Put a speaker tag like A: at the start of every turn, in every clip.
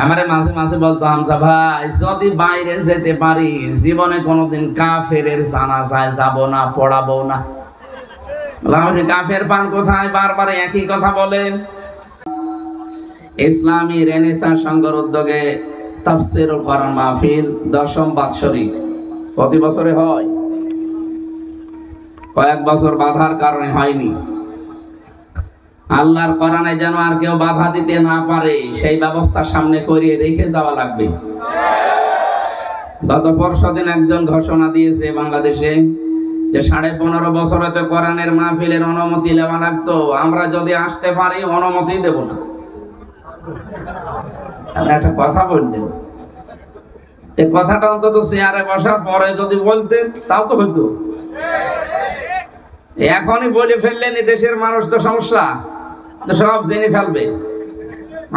A: আমারে মাঝে মাঝে বলতো, হামজা ভাই যদি বাইরে যেতে পারি জীবনে কোনোদিন কাফেরের জানাজায় যাব না, পড়াবো না। কাফের পান কোথায়? বারবার একই কথা বলেন। ইসলামী রেনেসাঁ সংঘের উদ্যোগে তাফসীরুল কোরআন মাহফিল 10ম বাৎসরিক প্রতি বছরে হয়। কয়েক বছর বাধার কারণে হয়নি। আল্লাহর কোরআনে যেন আর কেউ বাধা দিতে না পারে সেই ব্যবস্থা সামনে করিয়ে রেখে যাওয়া লাগবে। গত পরশুদিন একজন ঘোষণা দিয়েছে বাংলাদেশে যে 15.5 বছরে তো কোরআনের মাহফিলের অনুমতি নেওয়া লাগতো, আমরা যদি আসতে পারি অনুমতি দেব না। একটা কথা বললেন, এই কথাটা অন্তত চেয়ারে বসার পরে যদি বলতেন তাও তো হইতো। এখনই বলে ফেললেন, দেশের মানুষ তো সমস্যা, তো সব জেনে ফেলবে।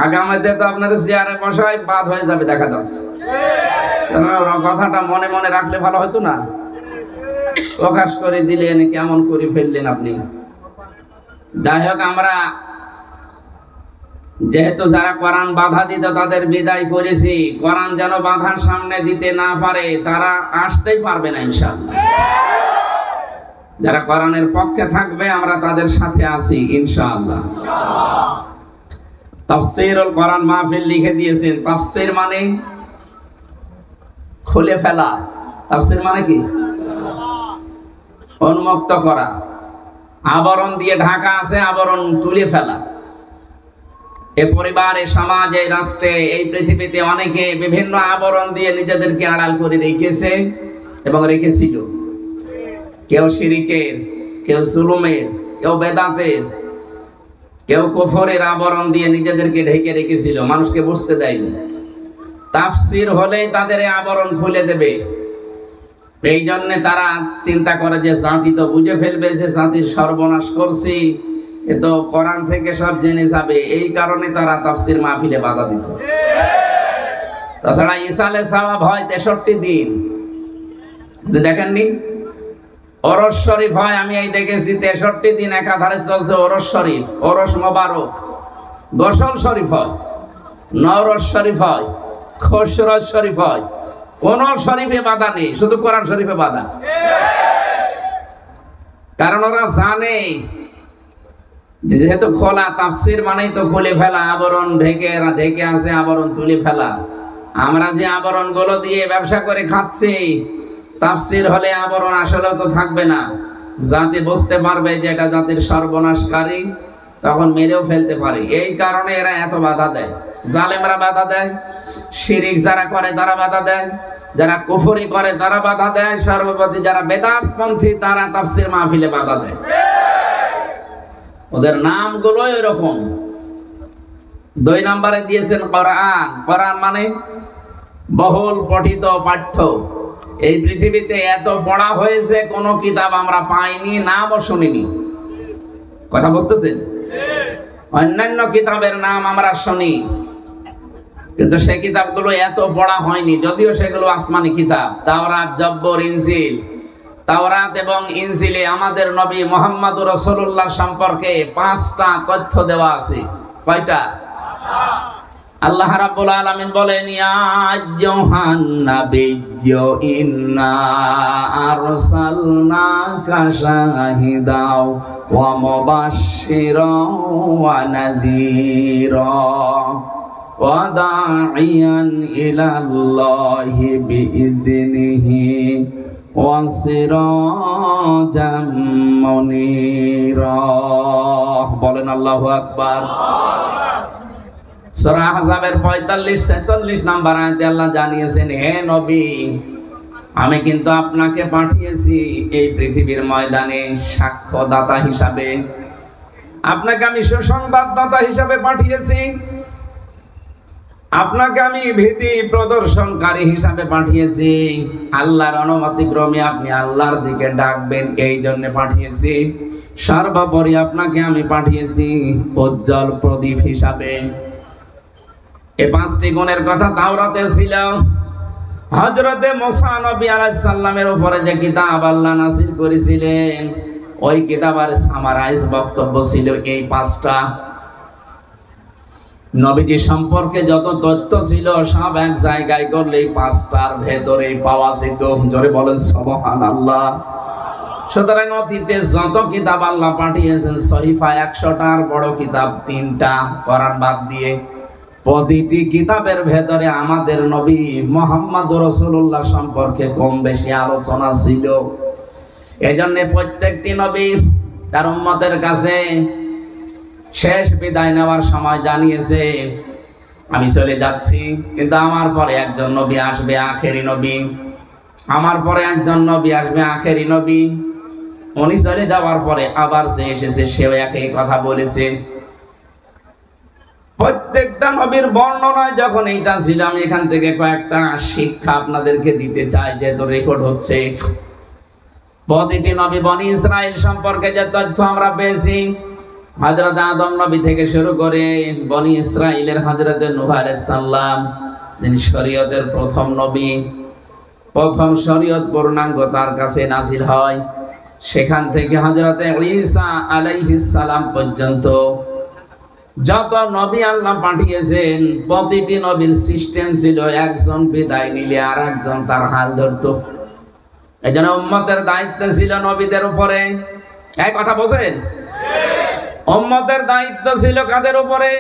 A: আগামীতে তো আপনার চেয়ারে বসায় বাদ হয়ে যাবে দেখা যাচ্ছে। কথাটা মনে মনে রাখলে ভালো হতো না? প্রকাশ করে দিলেন, কেমন করে ফেললেন আপনি। যাই হোক, আমরা যেহেতু যারা কোরআন বাধা দিত তাদের বিদায় করেছি, কোরআন যেন বাধার সামনে দিতে না পারে তারা আসতেই পারবে না ইনশাআল্লাহ। যারা কোরআনের পক্ষে থাকবে আমরা তাদের সাথে আছি ইনশাআল্লাহ। তাফসীরুল কোরআন মাহফিল লিখে দিয়েছেন। তাফসীর মানে খুলে ফেলা। তাফসীর মানে কি? উন্মুক্ত করা। আবরণ দিয়ে ঢাকা আছে, আবরণ তুলে ফেলা। এ পরিবারে, সমাজে, রাষ্ট্রে, এই পৃথিবীতে অনেকে বিভিন্ন আবরণ দিয়ে নিজেদেরকে আড়াল করে রেখেছে এবং রেখেছিল। কেউ শিরিকের, কেউ জুলুমের, কেউ বেদাতের, কেউ কুফরের আবরণ দিয়ে নিজেদেরকে ঢেকে রেখেছিল, মানুষকে বুঝতে দেয়নি। তাফসীর হলেই তাদের আবরণ খুলে দেবে। এই জন্য তারা চিন্তা করে যে জাতি তো বুঝে ফেলবে যে জাতির সর্বনাশ করছি, এ তো কোরআন থেকে সব জেনে যাবে। এই কারণে তারা তাফসীর মাহফিলে বাধা দিত। তাছাড়া ইসালে সওয়াব হয় 63 দিন, দেখেননি? ওরস শরীফ হয়, আমি এই দেখেছি 63 দিন একাধারে চলছে ওরস শরীফ, ওরস মোবারক। গোসল শরীফ হয়, নওরস শরীফ হয়, খসরত শরীফ হয়। কোন শরীফে বাধা নেই, শুধু কোরআন শরীফে বাধা। কারণ ওরা জানে যেহেতু খোলা, তাফসীর মানেই তো খুলে ফেলা, আবরণ ঢেকে আছে, আবরণ তুলে ফেলা। আমরা যে আবরণ গুলো দিয়ে ব্যবসা করে খাচ্ছি, তাফসীর হলে আবরণ আসলে তো থাকবে না। জাতি বুঝতে পারবে যে এটা জাতির সর্বনাশকারী, তখন মেরেও ফেলতে পারে। এই কারণে এরা এত বাধা দেয়। জালেমরা বাধা দেয়, শিরিক যারা করে তারা বাধা দেয়, যারা কুফরি করে তারা বাধা দেয়, সর্বপ্রতি যারা বেদাতপন্থী তারা তাফসীর মাহফিলে বাধা দেয়। ওদের নামগুলো এরকম। 2 নম্বরে দিয়েছেন কোরআন। কোরআন মানে বহুল পঠিত পাঠ্য। এই পৃথিবীতে এত পড়া হয়েছে, কোন কিতাব আমরা পাইনি, নামও শুনিনি। কথা বুঝতেছেন? অন্যান্য কিতাবের নাম আমরা শুনি, কিন্তু সেই কিতাবগুলো এত পড়া হয়নি, যদিও সেগুলো আসমানি কিতাব। তাওরাত, জব্বর, ইনজিল। তাওরাত এবং ইনজিলে আমাদের নবী মুহাম্মদুর রাসূলুল্লাহ সম্পর্কে 5টা তথ্য দেওয়া আছে। কয়টা? আল্লাহ রাব্বুল আলামিন বলেন, ইয়া আইয়ুহান নাবিয়্যু ইন্না আরসালনাকা শাহিদাও ওয়া মুবাশশিরাও ওয়া নাযীরা ওয়া দাঈয়ান ইলাল্লাহি বিইযনিহি ওয়া সিরাজাম মুনীরা। বলেন আল্লাহু আকবার। সূরা আহজাবের 45-46 নম্বর আয়াতে আল্লাহ জানিয়েছেন, হে নবী, আমি কিন্তু আপনাকে পাঠিয়েছি এই পৃথিবীর ময়দানে সাক্ষ্যদাতা হিসাবে। আপনাকে আমি সুসংবাদদাতা হিসাবে পাঠিয়েছি। আপনাকে আমি ভীতি প্রদর্শনকারী হিসাবে পাঠিয়েছি। আল্লাহর অনুমতি ক্রমে আপনি আল্লাহর দিকে ডাকবেন, এই জন্য পাঠিয়েছি। সর্বোপরি আপনাকে আমি পাঠিয়েছি উজ্জ্বল প্রদীপ হিসাবে। এই 5টি গুণের কথা তাওরাতে ছিল। হযরতে মুসা নবী আলাইহিস সালামের উপরে যে কিতাব আল্লাহ নাযিল করেছিলেন, ওই কিতাবের সামারাইজ বক্তব্য ছিল এই 5টা। নবীজি সম্পর্কে যত তথ্য ছিল সব এক জায়গায় করলেই 5টার ভেতরে পাওয়া যেত। জোরে বলেন সুবহানাল্লাহ। সুতরাং অতীতে যত কিতাব আল্লাহ পাঠিয়েছেন সহিফা 100টার বড় কিতাব 3টা কোরআন বাদ দিয়ে, প্রতিটি কিতাবের ভেতরে আমাদের নবী মুহাম্মদ রাসূলুল্লাহ সম্পর্কে কম বেশি আলোচনা ছিল। এজন্য প্রত্যেকটি নবী তার উম্মতের কাছে শেষ বিদায় নেওয়ার সময় জানিয়েছে, আমি চলে যাচ্ছি, কিন্তু আমার পরে একজন নবী আসবে, আখেরি নবী। আমার পরে একজন নবী আসবে, আখেরি নবী। উনি চলে যাওয়ার পরে আবার যে এসেছে সেও একই কথা বলেছে। প্রত্যেকটা নবীর বর্ণনায় যখন এইটা ছিল, আমি এখান থেকে কয়েকটা শিক্ষা আপনাদেরকে দিতে চাই, যেহেতু রেকর্ড হচ্ছে। প্রতিটি নবী বনি ইসরাইল সম্পর্কে যে তথ্য আমরা পেয়েছি, হযরত আদম নবী থেকে শুরু করে বনি ইসরাইলের হযরত নূহ আলাইহিস সালাম, যিনি শরীয়তের প্রথম নবী, প্রথম শরীয়ত পূর্ণাঙ্গ তার কাছে নাযিল হয়, সেখান থেকে হযরত ঈসা আলাইহিস সালাম পর্যন্ত যত নবী আল্লাহ পাঠিয়েছেন, প্রতিটি নবীর সিস্টেম ছিল একজন বিদায় নিলে আর একজন তার হাল ধরত। এই জন্য উম্মতের দায়িত্ব ছিল নবীদের উপরে। এই কথা বোঝেন? উম্মতের দায়িত্ব ছিল কাদের উপরে?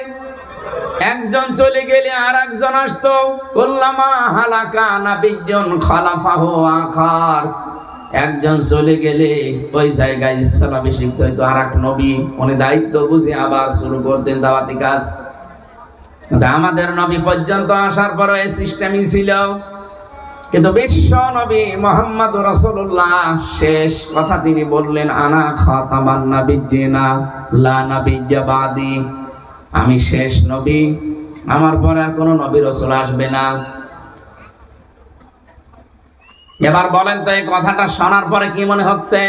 A: একজন চলে গেলে আর একজন আসতো। কুল্লামা হালাকা নাবিয়্যুন খালাফাহু আখার। একজন চলে গেলে ওই জায়গায় ইসলামাভিষিক্ত হইতো আর এক নবী, উনি দায়িত্ব বুঝে আবার শুরু করতেন দাওয়াতি কাজ। আমাদের নবী পর্যন্ত আসার পরে এই সিস্টেমই ছিল। কিন্তু বিশ্ব নবী মুহাম্মদ রাসূলুল্লাহ শেষ কথা তিনি বললেন, আনা খাতামান নাবিয়্যিনা লা নাবিয়্যা বাদি। আমি শেষ নবী, আমার পরে আর কোনো নবী রাসূল আসবে না। এবার বলেন তো, এই কথাটা শোনার পরে কি মনে হচ্ছে?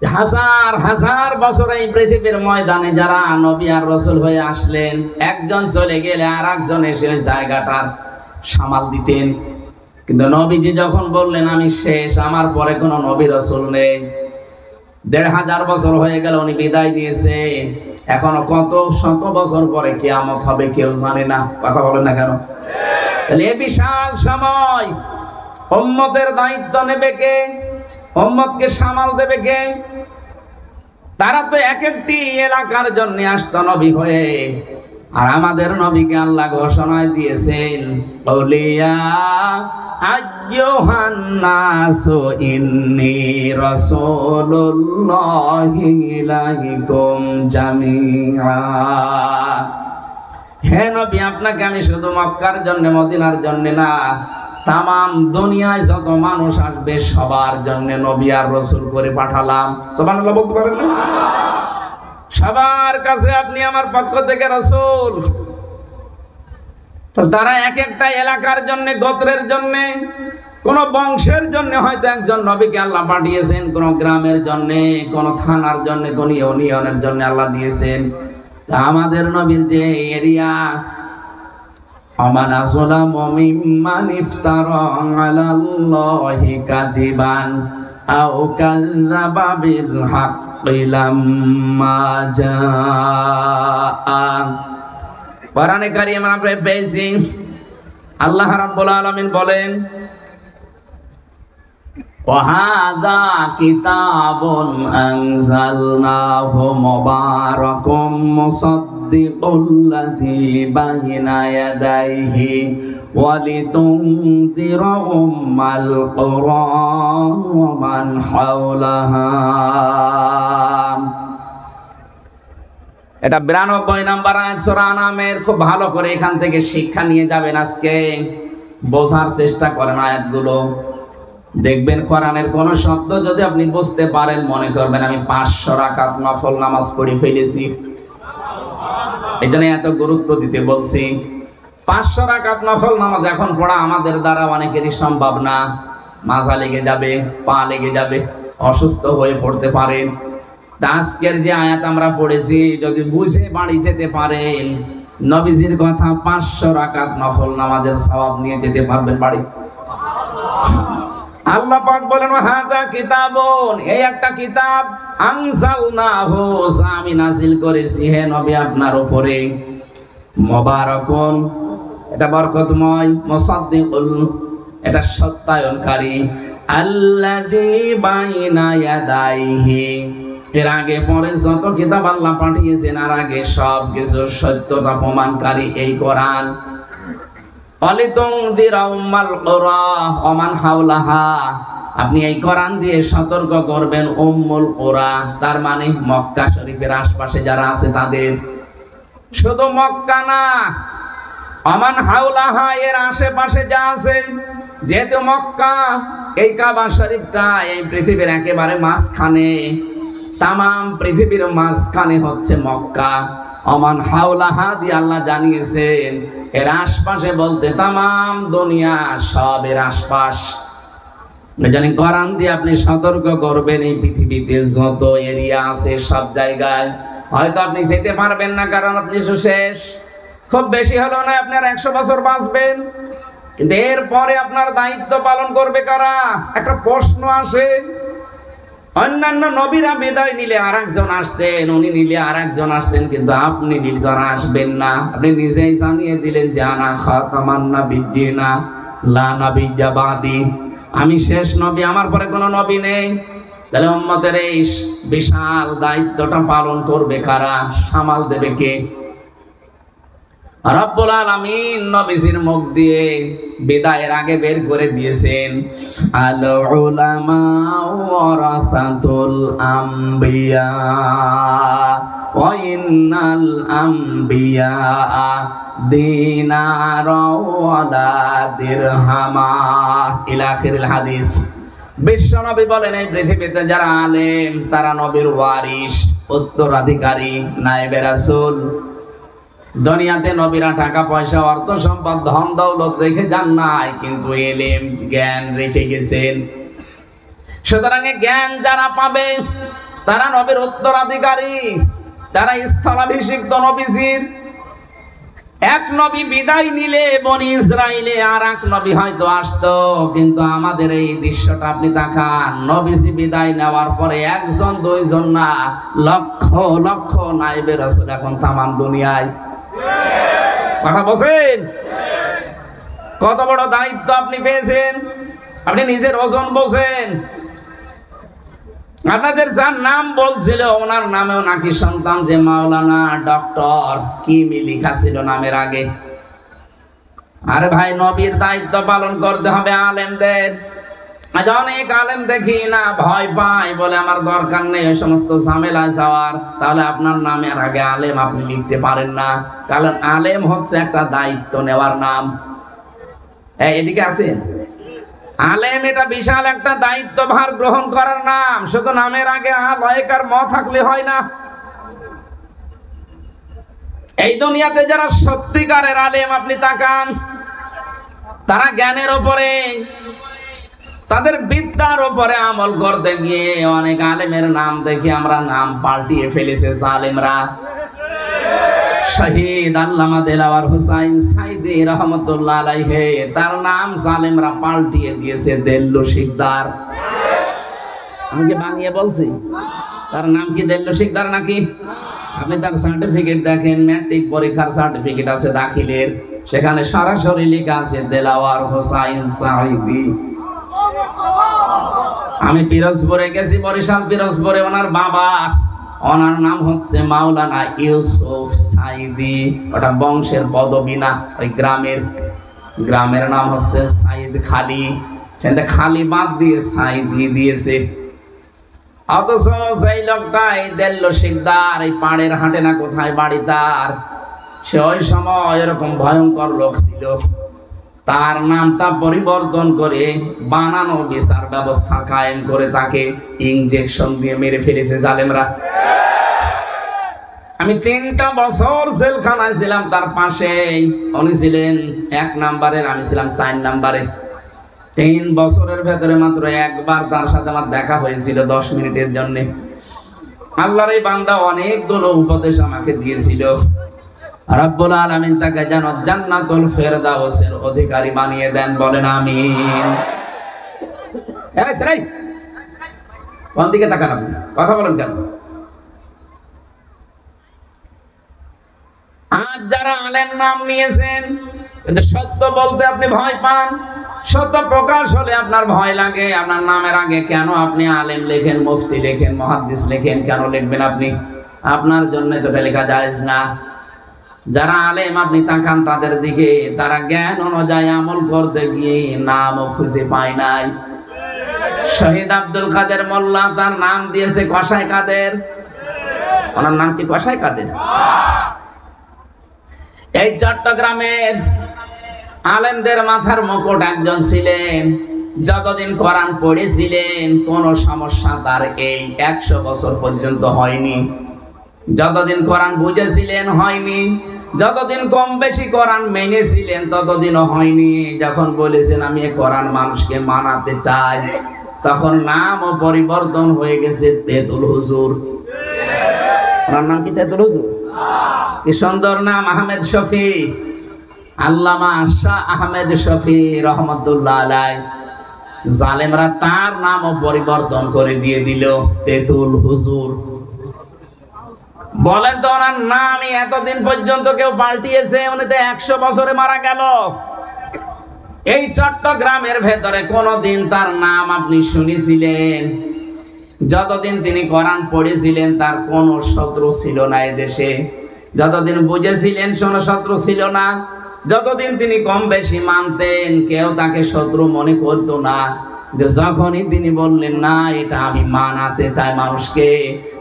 A: হাজার হাজার বছর এই পৃথিবীর ময়দানে যারা নবী আর রাসূল হয়ে আসলেন, একজন চলে গেলে আর একজন এসে ওই জায়গাটার সামাল দিতেন। কিন্তু নবীজি যখন বললেন আমি শেষ, আমার পরে কোনো নবী রাসূল নেই, ১৫০০ বছর হয়ে গেল উনি বিদায় নিয়েছে, এখনো কত শত বছর পরে কিয়ামত হবে কেউ জানে না। কথা বলেন না কেন? তাহলে এই বিশাল সময় উম্মতের দায়িত্ব নেবে কে? উম্মতকে সামাল দেবে কে? তারা তো এক একটি এলাকার জন্য আসতো নবী হয়ে, আর আমাদের নবীকে আল্লাহ ঘোষণায় দিয়েছেন, আউলিয়া আইয়ুহান নাসু ইন্নী রাসূলুল্লাহি ইলাইকুম জামিআ। হে নবী, আপনাকে আমি শুধু মক্কার জন্য, মদিনার জন্য না, তামাম দুনিয়ায় যত মানুষ আসবে সবার জন্য নবী আর রাসূল করে পাঠালাম। সুবহানাল্লাহ বলতে পারেন না? সবার কাছে আপনি আমার পক্ষ থেকে রাসূল। তো তারা এক একটা এলাকার জন্য, গোত্রের জন্য, কোন বংশের জন্য হয়তো একজন নবীকে আল্লাহ পাঠিয়েছেন, কোন গ্রামের জন্য, কোন থানার জন্য, কোন ইউনিয়নের জন্য আল্লাহ দিয়েছেন। আমাদের নবীর যে এরিয়া, আমানা যালামু মিম্মান ইফতারা আলাল্লাহি কাযিবান আও কাযযাবা বিল হাক্কি লাম্মা জাআ। কোরআনে কারীম আমরা পেয়েছি, আল্লাহ রাব্বুল আলামিন বলেন, وَهَذَا كِتَابٌ أَنزَلْنَاهُ مُبَارَكٌ مُصَدِّقُ الَّذِي بَيْنَ يَدَيْهِ وَلِتُنذِرَ أُمَّ الْقُرَى وَمَنْ حَوْلَهَا। এটা 92 নম্বর আয়াত সূরা আনামের। খুব ভালো করে এখান থেকে শিক্ষা নিয়ে যাবেন, আজকে বোঝার চেষ্টা করেন আয়াতগুলো। দেখবেন কোরআনের কোন শব্দ যদি আপনি বুঝতে পারেন, মনে করবেন আমি 500 রাকাত নফল নামাজ পড়ে ফেলেছি। এজন্য এত গুরুত্ব দিতে বলছি। 500 রাকাত নফল নামাজ এখন পড়া আমাদের দ্বারা অনেকেরই সম্ভব না। মাজা লেগে যাবে, পা লেগে যাবে, অসুস্থ হয়ে পড়তে পারেন। আজকের যে আয়াত আমরা পড়েছি, যদি বুঝে বাড়ি যেতে পারেন, নবীজির কথা 500 রাকাত নফল নামাজের সওয়াব নিয়ে যেতে পারবেন বাড়ি। আল্লাহ পাক বলেন হাদা কিতাবুন, এই একটা কিতাব আনজালনাহু, আমি নাযিল করেছি হে নবী আপনার উপরে, মুবারাকুন, এটা বরকতময়, মুসাদ্দিকুল, এটা সত্যায়নকারী, আল্লাযী বাইনা ইয়াদাইহি, এর আগে পরে যত কিতাব আল্লাহ পাঠিয়েছেন আর আগে সব কিছু সত্যতা প্রমাণকারী এই কোরআন। অলিতুনযিরা উম্মাল কুরা ওয়া মান হাওলাহা, আপনি এই কোরআন দিয়ে সতর্ক করবেন উম্মুল কুরা, তার মানে মক্কা শরীফের আশপাশে যারা আছে তাদের, শুধু মক্কা না, ওমান হাওলাহা, এর আশেপাশে যা আছে। যেহেতু মক্কা, এই কাবা শরীফটা এই পৃথিবীর একেবারে মাঝখানে, তামাম পৃথিবীর মাঝখানে হচ্ছে মক্কা। ওমান হাওলাহা দিয়ে আল্লাহ জানিয়েছেন এর আশপাশে বলতে তামাম দুনিয়া, সব এর আশপাশ। জানি কোরআন দিয়ে আপনি সতর্ক করবেন এই পৃথিবীতে যত এরিয়া আছে সব জায়গায়। হয়তো আপনি যেতে পারবেন না কারণ আপনি শেষ, খুব বেশি হলো না আপনার 100 বছর বাঁচবেন, কিন্তু এরপরে আপনার দায়িত্ব পালন করবে কারা? একটা প্রশ্ন আসে। অন্যান্য নবীরা বিদায় নিলে আরেকজন আসতেন, উনি নিলে আরেকজন আসতেন, কিন্তু আপনি নিলে তো আর আসবেন না। আপনি নিজেই জানিয়ে দিলেন যে আনা খাতামান নাবিয়্যিনা লা নাবিয়্যা বাদি, আমি শেষ নবী, আমার পরে কোনো নবী নেই। তাহলে উম্মতের এই বিশাল দায়িত্বটা পালন করবে কারা? সামাল দেবে কে? রব্বুল আলামিন নবীজির মুখ দিয়ে বিদায়ের আগে বের করে দিয়েছেন, আল উলামা ওয়ারাসাতুল আম্বিয়া ওয়া ইন্নাল আম্বিয়া দিনার ওয়ালা দিরহামা ইলা আখিরিল হাদিস। বিশ্বনবী বলেন এই পৃথিবীতে যারা আলেম তারা নবীর ওয়ারিস, উত্তরাধিকারী, নায়েবে রাসূল। দুনিয়াতে নবীরা টাকা পয়সা, অর্থ সম্পদ, ধন দৌলত রেখে যান নাই, কিন্তু ইলম, জ্ঞান রেখে গেছেন। সুতরাং জ্ঞান যারা পাবে তারা নবীর উত্তরাধিকারী, তারা স্থলাভিষিক্ত নবীজির। এক নবী বিদায় নিলে বনি ইসরাইলে আর এক নবী হয়তো আসতো, কিন্তু আমাদের এই দৃশ্যটা আপনি তাকান, নবীজি বিদায় নেওয়ার পরে একজন দুইজন না, লক্ষ লক্ষ নায়েবে রাসূল এখন তামাম দুনিয়ায়। কথা বলেন, কত বড় দায়িত্ব আপনি পেয়েছেন, আপনি নিজের ওজন বোঝেন। আপনাদের যার নাম বলছিল ওনার নামেও নাকি সন্তান যে মাওলানা ডক্টর কি লেখা ছিল নামের আগে। আরে ভাই, নবীর দায়িত্ব পালন করতে হবে আলেমদের। আজ অনেক আলেম দেখি না ভয় পায়, বলে আমার দরকার নেই ওই সমস্ত ঝামেলায় যাওয়ার। তাহলে আপনার নামের আগে আলেম আপনি লিখতে পারেন না, কারণ আলেম হচ্ছে একটা দায়িত্ব নেওয়ার নাম। এদিকে আছেন, আলেম এটা বিশাল একটা দায়িত্ব ভার গ্রহণ করার নাম। শুধু নামের আগে লয়কার ম থাকলে হয় না। এই দুনিয়াতে যারা সত্যিকারের আলেম আপনি তাকান, তারা জ্ঞানের উপরে, তাদের বিদ্যার উপরে আমল করতে গিয়ে অনেক আলেমের নাম দেখে আমরা নাম পাল্টিয়ে ফেলেছে জালেমরা। শহীদ আল্লামা দেলাওয়ার হুসাইন সাইদি রহমতুল্লাহ আলাইহি, তার নাম জালেমরা পাল্টিয়ে দিয়েছে দেল্লু শিকদার। আমি কি বানিয়ে বলছি? তার নাম কি দেল্লু শিকদার নাকি? আপনি তার সার্টিফিকেট দেখেন, ম্যাট্রিক পরীক্ষার সার্টিফিকেট আছে দাখিলের, সেখানে সরাসরি লেখা আছে দেলাওয়ার হুসাইন সাইদি। আমি পিরোজপুরে গেছি, বরিশাল পিরোজপুরে, ওনার বাবা, ওনার নাম হচ্ছে মাওলানা ইউসুফ সাইদি। ওটা বংশের পদবী না, ওই গ্রামের নাম হচ্ছে সাইদ খালি, সেটা খালি বাদ দিয়ে সাইদি দিয়েছে। অথচ সেই লোকটা এই দেল্লু শিকদার, এই পাড়ের হাটে না কোথায় বাড়ি তার, সে ওই সময় এরকম ভয়ঙ্কর লোক ছিল। তার নামটা পরিবর্তন করে বানানো বিচার ব্যবস্থা কায়েম করে তাকে ইনজেকশন দিয়ে মেরে ফেলেছে জালেমরা। আমি 3টা বছর জেলখানায় ছিলাম তার পাশে। উনি ছিলেন 1 নাম্বারের, আমি ছিলাম 4 নাম্বারে। 3 বছরের ভেতরে মাত্র একবার তার সাথে আমার দেখা হয়েছিল 10 মিনিটের জন্য। আল্লাহর এই বান্দা অনেকগুলো উপদেশ আমাকে দিয়েছিল। রব্বুল আলামিন তাকে যেন জান্নাতুল ফেরদাউসের অধিকারী বানিয়ে দেন, বলেন আমিন। কোন দিকে তাকান আপনি? কথা বলেন কেন? আজ যারা আলেম নাম নিয়েছেন, কিন্তু সত্য বলতে আপনি ভয় পান, সত্য প্রকাশ হলে আপনার ভয় লাগে। আপনার নামের আগে কেন আপনি আলেম লেখেন, মুফতি লেখেন, মুহাদ্দিস লেখেন? কেন লিখবেন আপনি? আপনার জন্য তো এটা লেখা জায়েজ না। যারা আলেম আপনি তাকান তাদের দিকে, তারা জ্ঞান অনুযায়ী আমল করতে গিয়ে নামও খুঁজে পায় নাই। শহীদ আব্দুল কাদের মোল্লা, তার নাম দিয়েছে কসাই কাদের। ওনার নাম কি কসাই কাদের? এই চট্টগ্রামের আলেমদের মাথার মুকুট একজন ছিলেন। যতদিন কোরআন পড়েছিলেন কোন সমস্যা তার এই 100 বছর পর্যন্ত হয়নি। যতদিন কোরআন বুঝেছিলেন হয়নি। যতদিন কম বেশি কোরআন মেনেছিলেন ততদিনও হয়নি। যখন বলেছেন আমি কোরআন মানুষকে মানাতে চাই, তখন নামও পরিবর্তন হয়ে গেছে তেতুল হুজুর। ওনার নাম কি তেতুল হুজুর? কি সুন্দর নাম, আহমেদ শফি। আল্লামা শাহ আহমেদ শফি রহমতুল্লাহ আলাইহি। জালেমরা তার নামও পরিবর্তন করে দিয়ে দিল তেতুল হুজুর। বলেন তো ওনার নাম এতদিন পর্যন্ত কেউ পাল্টিয়েছে? উনি তো 100 বছরে মারা গেল। এই চট্টগ্রামের ভেতরে কোনদিন তার নাম আপনি শুনেছিলেন? যতদিন তিনি কোরআন পড়েছিলেন তার কোনো শত্রু ছিল না এদেশে। যতদিন বুঝেছিলেন কোনো শত্রু ছিল না। যতদিন তিনি কম বেশি মানতেন কেউ তাকে শত্রু মনে করতো না। যখনই তিনি বললেন না এটা আমি মানাতে চাই মানুষকে,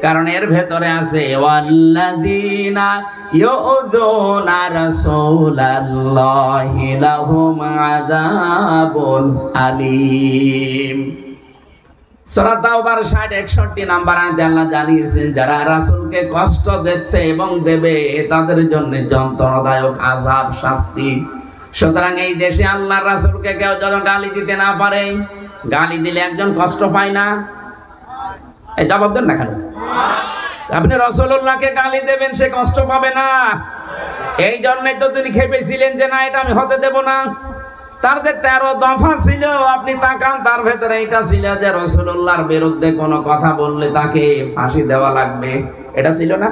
A: কারণ এর ভেতরে আছে ওয়াল্লাযীনা ইউযুনা রাসূলাল্লাহি লাহুম আযাবুন আলীম। সূরা তাওবার 60-61 নাম্বার আয়াতে আল্লাহ জানিয়েছেন যারা রাসূলকে কষ্ট দিচ্ছে এবং দেবে তাদের জন্য যন্ত্রণাদায়ক আযাব, শাস্তি। সুতরাং এই দেশে আল্লাহর রাসূলকে কেউ যেন গালি দিতে না পারে। গালি দিলে একজন কষ্ট পায় না? এই জবাব দেন না কেন? আপনি রাসূলুল্লাহকে গালি দেবেন, সে কষ্ট পাবে না। এই জন্যই তো তিনি খেপেছিলেন যে না এটা আমি হতে দেব না। তার যে 13 দফা ছিল আপনি তাকান, তার ভেতরে এটা ছিল যে রাসূলুল্লাহর বিরুদ্ধে কোনো কথা বললে তাকে ফাঁসি দেওয়া লাগবে। এটা ছিল না?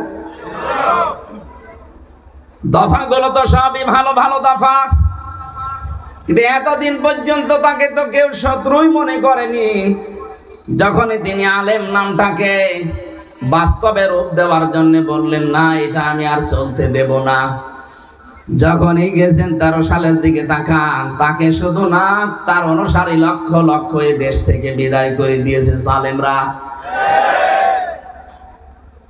A: দফাগুলো তো সবই ভালো ভালো দফা, কিন্তু এতদিন পর্যন্ত তাকে তো কেউ শত্রুই মনে করেনি। যখনই তিনি আলেম নামটাকে বাস্তবে রূপ দেওয়ার জন্য বললেন না এটা আমি আর চলতে দেব না, যখনই গেছেন 13 সালের দিকে তাকান, তাকে শুধু না তার অনুসারী লক্ষ লক্ষ এই দেশ থেকে বিদায় করে দিয়েছে জালেমরা।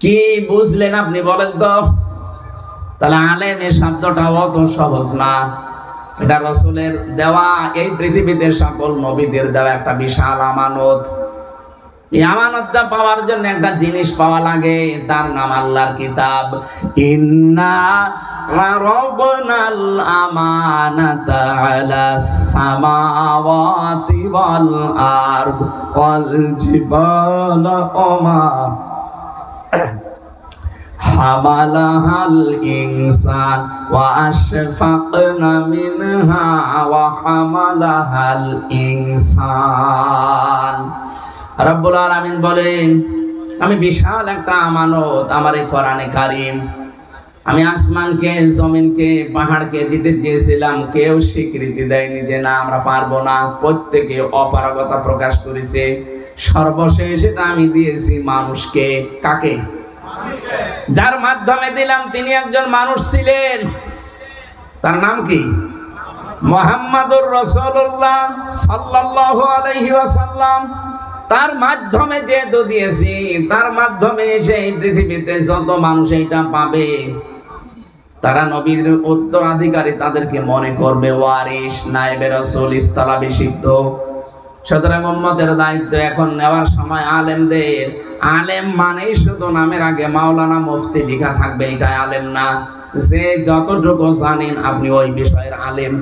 A: কি বুঝলেন আপনি বলেন তো? তাহলে আলেম এই শব্দটা অত সহজ না। এটা রাসূলের দেওয়া, এই পৃথিবীতে সকল নবীদের দেওয়া একটা বিশাল আমানত। এই আমানতটা পাওয়ার জন্য একটা জিনিস পাওয়া লাগে, তার নাম আল্লাহর কিতাব। ইন্না রাবনাল আমানাতা আলাস সামাওয়াতি ওয়াল আরদ ওয়াল জিবালা ওমা হামালাহাল ইনসান ওয়া আশফাকনা মিনহা ওয়া হামালাহাল ইনসান। রব্বুল আলামিন বলেন আমি বিশাল একটা আমানত আমার এই কোরআনে কারীম, আমি আসমানকে, জমিনকে, পাহাড়কে দিতে চেয়েছিলাম, কেউ স্বীকৃতি দেয়নি যে না আমরা পারবো না। প্রত্যেকে অপারগতা প্রকাশ করেছে। সর্বশেষ এটা আমি দিয়েছি মানুষকে। কাকে? যার মাধ্যমে দিলাম তিনি একজন মানুষ ছিলেন, তার নাম কি? মুহাম্মাদুর রাসূলুল্লাহ সাল্লাল্লাহু আলাইহি ওয়াসাল্লাম। তার মাধ্যমে যেহেতু দিয়েছি, তার মাধ্যমে সেই পৃথিবীতে যত মানুষ এটা পাবে তারা নবীর উত্তরাধিকারী, তাদেরকে মনে করবে ওয়ারিস, নায়েবে রাসূল, ইস্তালাভিষিক্ত। সুতরাং উম্মতের দায়িত্ব এখন নেওয়ার সময় আলেমদের। আলেম মানেই শুধু নামের আগে মাওলানা, মুফতি লেখা থাকবে, এটা আলেম না। যে যতটুকু জানেন আপনি ওই বিষয়ের আলেম।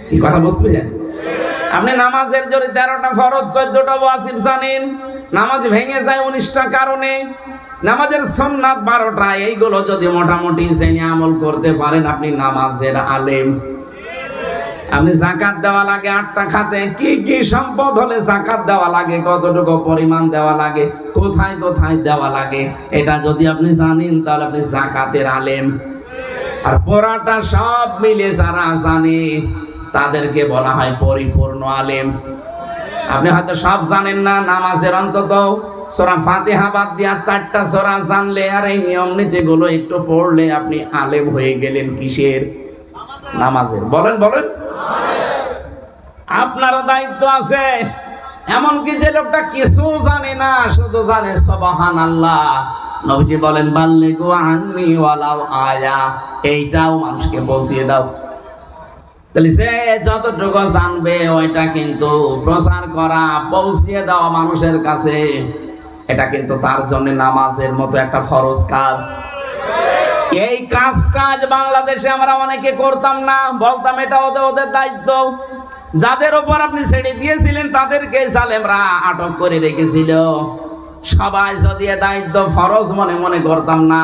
A: কি কথা বুঝলেন? আপনি নামাজের যদি 13টা ফরজ, 14টা ওয়াজিব জানেন, নামাজ ভেঙে যায় 19টা কারণে, নামাজের সুন্নাত 12টা, এইগুলো যদি মোটামুটি জেনে আমল করতে পারেন আপনি নামাজের আলেম। আপনি যাকাত দেওয়া লাগে 8টা খাতে, কি কি সম্পদ হলে যাকাত দেওয়া লাগে, কতটুকু পরিমাণ দেওয়া লাগে, কোথায় কোথায় দেওয়া লাগে, এটা যদি আপনি জানেন তাহলে আপনি যাকাতের আলেম। আর পুরাটা সব মিলে যারা জানে তাদেরকে বলা হয় পরিপূর্ণ আলেম। আপনি হয়তো সব জানেন না, নামাজের অন্তত সূরা ফাতিহা বাদ দিয়া 4টা সূরা জানলে আর এই নিয়ম নীতিগুলো একটু পড়লে আপনি আলেম হয়ে গেলেন। কিসের? নামাজের। বলেন বলেন। আপনারও দায়িত্ব আছে। এমনকি যে লোকটা কিছু জানে না, শুধু জানে সুবহানাল্লাহ, নবীজি বলেন বাল্লিগু আন্নি ওয়ালাউ আয়া, এইটাও মানুষকে পৌঁছিয়ে দাও। তাহলে সে যতটুকু জানবে ওইটা কিন্তু প্রচার করা, পৌঁছিয়ে দেওয়া মানুষের কাছে, এটা কিন্তু তার জন্য নামাজের মতো একটা ফরজ কাজ। এই কাজটা আজ বাংলাদেশে আমরা অনেকে করতাম না, বলতাম এটা ওদের দায়িত্ব। যাদের উপর আপনি ছেড়ে দিয়েছিলেন তাদেরকে জালেমরা আটক করে রেখেছিল। সবাই যদি দায়িত্ব ফরজ মনে মনে করতাম না,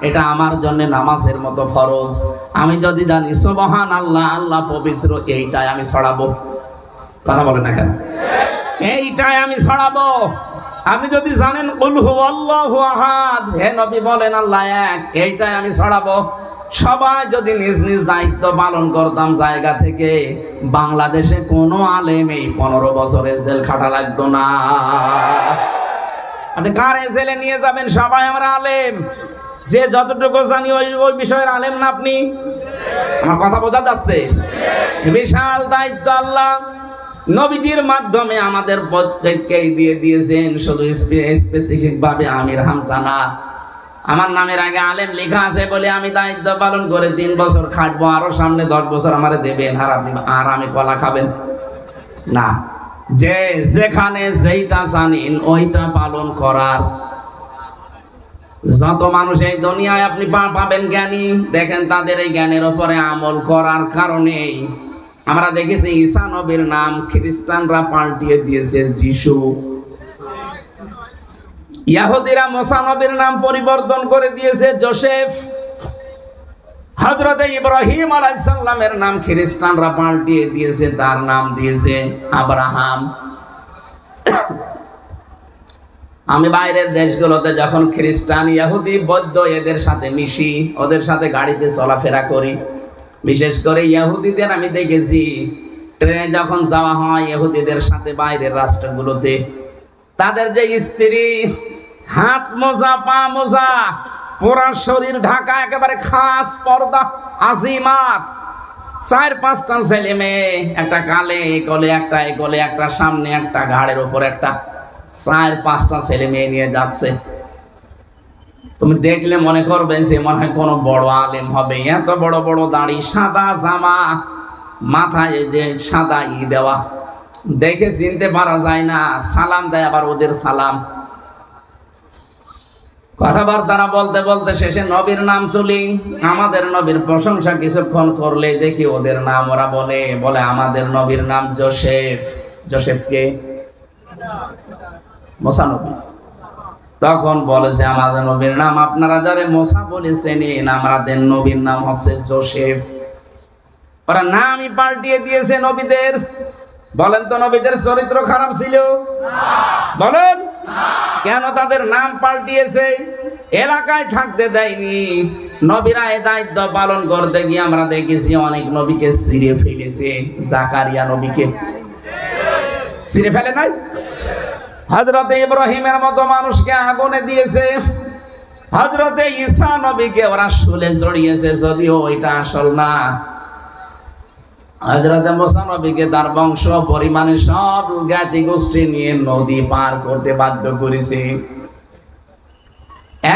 A: এটা আমার জন্য নামাজের মতো ফরজ। আমি যদি জানি সুবহানাল্লাহ, আল্লাহ পবিত্র, এইটাই আমি ছড়াবো। কথা বলেন না কেন? এইটাই আমি ছড়াবো। আপনি যদি জানেন কুল হুয়াল্লাহু আহাদ, হে নবী বলেন আল্লাহ এক, এইটাই আমি ছড়াবো। সবাই যদি নিজ নিজ দায়িত্ব পালন করতাম জায়গা থেকে, বাংলাদেশে কোনো আলেম এই 15 বছরের জেল খাটা লাগতো না। আপনি কারে জেলে নিয়ে যাবেন? সবাই আমরা আলেম। যে যতটুকু জানি ওই বিষয়ের আলেম না আপনি? আমার কথা বোঝা যাচ্ছে? বিশাল দায়িত্ব আল্লাহ নবীজির মাধ্যমে আমাদের প্রত্যেককেই দিয়ে দিয়েছেন। শুধু স্পেসিফিক ভাবে আমির হামজা না, আমার নামের আগে আলেম লেখা আছে বলে আমি দায়িত্ব পালন করে 3 বছর খাটবো, আরো সামনে 10 বছর আমারে দেবেন, আর আমি কলা খাবেন না। যে যেখানে যেইটা জানেন ওইটা পালন করার। যত মানুষ এই দুনিয়ায় আপনি পাবেন জ্ঞানী, দেখেন তাদের এই জ্ঞানের উপরে আমল করার কারণেই আমরা দেখেছি ঈসা নবীর নাম খ্রিস্টানরা পাল্টিয়ে দিয়েছে যিশু। ইহুদিরা মুসা নবীর নাম পরিবর্তন করে দিয়েছে যোসেফ। হযরত ইব্রাহিম আলাইহিস সালামের নাম খ্রিস্টানরা পাল্টিয়ে দিয়েছে, তার নাম দিয়েছে আব্রাহাম। আমি বাইরের দেশগুলোতে যখন খ্রিস্টান, ইহুদি, বৌদ্ধ এদের সাথে মিশি, ওদের সাথে গাড়িতে চলাফেরা করি, বিশেষ করে ইহুদিদের আমি দেখেছি ট্রেনে যখন যাওয়া হয় ইহুদিদের সাথে বাইরের রাষ্ট্রগুলোতে, তাদের যে স্ত্রী হাত মোজা, পা মোজা, পুরা শরীর ঢাকা, একেবারে খাস পর্দা, আজিমাত, 4-5টা ছেলে মেয়ে, একটা কালে কোলে একটা, এই কোলে একটা, সামনে একটা, ঘাড়ের উপর একটা, 4-5টা ছেলে মেয়ে নিয়ে যাচ্ছে। তুমি দেখলে মনে করবে যে মনে হয় কোনো বড় আলেম হবে। এত বড় বড় দাড়ি, সাদা জামা, মাথায় যে সাদা দেওয়া, দেখে চিনতে পারা যায় না। সালাম দেয় আবার ওদের সালাম। কথাবার্তা বলতে বলতে শেষে নবীর নাম তুলি। আমাদের নবীর প্রশংসা কিছুক্ষণ করলে দেখি ওদের নাম ওরা বলে আমাদের নবীর নাম যোসেফ। যোসেফ কে? মুসা নবী। তখন বলেছে আমাদের নবীর নাম আপনারা যারা মুসা বলেছেন, আমাদের নবীর নাম হচ্ছে যোসেফ। ওরা নামই পাল্টিয়ে দিয়েছে নবীদের। বলেন তো নবীদের চরিত্র খারাপ ছিল? বলেন কেন তাদের নাম পাল্টিয়েছে? এলাকায় থাকতে দেয়নি। নবীরা এই দায়িত্ব পালন করতে গিয়ে আমরা দেখেছি অনেক নবীকে ছিঁড়ে ফেলেছে। জাকারিয়া নবীকে ছিঁড়ে ফেলে নাই? হযরতে ইব্রাহিমের মতো মানুষকে আগুনে দিয়েছে। হযরতে ঈসা নবীকে ওরা শুলে জড়িয়েছে, যদিও ওইটা আসল না। হযরতে মুসা নবীকে তার বংশ পরিমাণে সব জ্ঞাতি গোষ্ঠী নিয়ে নদী পার করতে বাধ্য করেছে।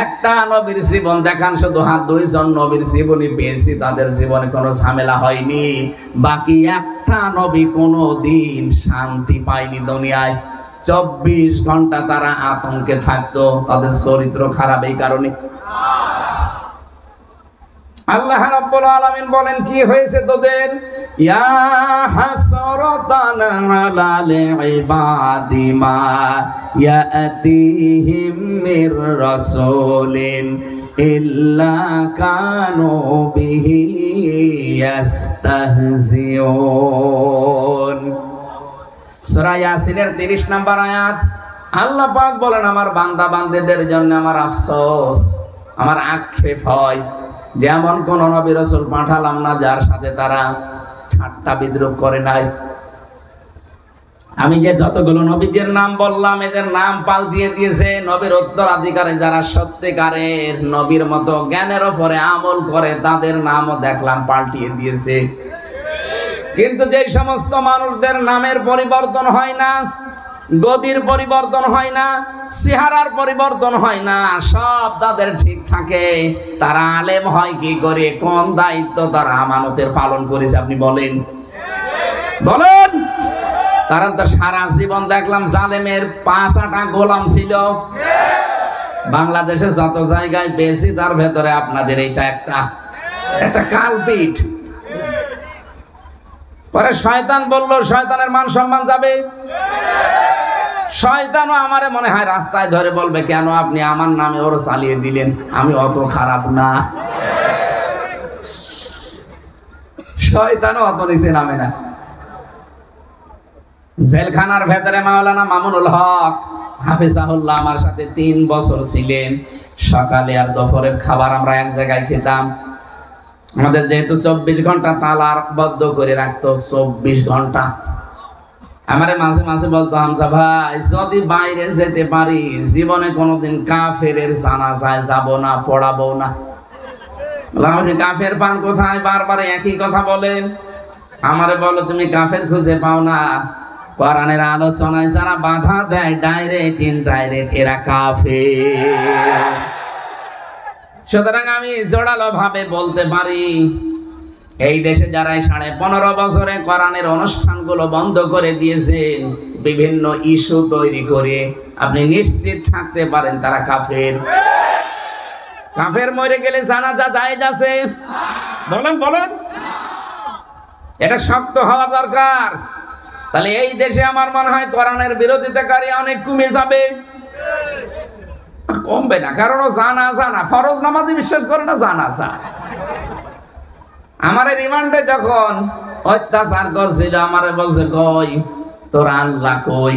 A: একটা নবীর জীবন দেখান, শুধু 2জন নবীর জীবনী পেয়েছি, তাদের জীবনে কোনো ঝামেলা হয়নি। বাকি একটা নবী কোনো দিন শান্তি পায়নি দুনিয়ায়। 24 ঘন্টা তারা আতঙ্কে থাকতো। তাদের চরিত্র খারাপ এই কারণে। আল্লাহ রাব্বুল আলামিন বলেন কি হয়েছে তোদের? ইয়া হাসরাতান আলাল ইবাদি মা ইয়াতিহিম মির রাসূলিন ইল্লা কানু বিহি ইয়াস্তাহজিউন। সূরা ইয়াসিনের 30 নম্বর আয়াত। আল্লাহ পাক বলেন, আমার বান্দা বান্দীদের জন্য আমার আফসোস, আমার আক্ষেপ হয়, যেমন কোন নবী রাসূল পাঠালাম না যার সাথে তারা ঠাট্টা বিদ্রূপ করে নাই। আমি যে যতগুলো নবীদের নাম বললাম, এদের নাম পাল্টিয়ে দিয়েছে। নবীর উত্তরাধিকারী যারা সত্যিকারের নবীর মতো জ্ঞানের উপরে আমল করে, তাদের নামও দেখলাম পাল্টিয়ে দিয়েছে। কিন্তু যে সমস্ত মানুষদের নামের পরিবর্তন হয় না, গদির পরিবর্তন হয় না, চেহারার পরিবর্তন হয় না, সব তাদের ঠিক থাকে, তারা আলেম হয় কি করে? কোন দায়িত্ব তারা আমানতের পালন করেছে আপনি বলেন? বলেন। তারা তো সারা জীবন দেখলাম জালেমের 5-8টা গোলাম ছিল। বাংলাদেশে যত জায়গায় বেশি, তার ভেতরে আপনাদের এইটা একটা কালপিট। পরে শয়তান বলল, শয়তানের মান সম্মান যাবে। শয়তানও আমারে মনে হয় রাস্তায় ধরে বলবে, কেন আপনি আমার নামে ওর চালিয়ে দিলেন? আমি অত খারাপ না। শয়তানও অত নিচে নামে না। জেলখানার ভেতরে মাওলানা মামুনুল হক হাফিজাহুল্লাহ আমার সাথে 3 বছর ছিলেন। সকালে আর দুপুরের খাবার আমরা এক জায়গায় খেতাম। আমাদের যেহেতু 24 ঘন্টা তালাবদ্ধ করে রাখতো, 24 ঘন্টা। আমারে মাঝে মাঝে বলতো, হামজা ভাই যদি বাইরে যেতে পারি, জীবনে কোনোদিন কাফেরের জানাজায় যাব না, পড়াবো না। কাফের পান কোথায়? বারবার একই কথা বলেন। আমারে বলো, তুমি কাফের খুঁজে পাও না? কোরআনের আলোচনায় যারা বাধা দেয়, ডাইরেক্ট ইনডাইরেক্ট, এরা কাফের। সুতরাং আমি জোরালো ভাবে বলতে পারি, এই দেশে যারা 15.5 বছরে কোরআনের অনুষ্ঠানগুলো বন্ধ করে দিয়েছেন, বিভিন্ন ইস্যু তৈরি করে, আপনি নিশ্চিত থাকতে পারেন তারা কাফের। কাফের মরে গেলে জানাজা জায়েজ আছে? বলেন বলেন। এটা শক্ত হওয়া দরকার। তাহলে এই দেশে আমার মনে হয় কোরআনের বিরোধিতাকারী অনেক কমে যাবে। কমবে না, কারণ জানাজা না, ফরজ নামাজে বিশ্বাস করে না, জানাজা। আমারে রিমান্ডে যখন অত্যাচার করছিল, আমারে বলছে, কই তোর আল্লাহ কই?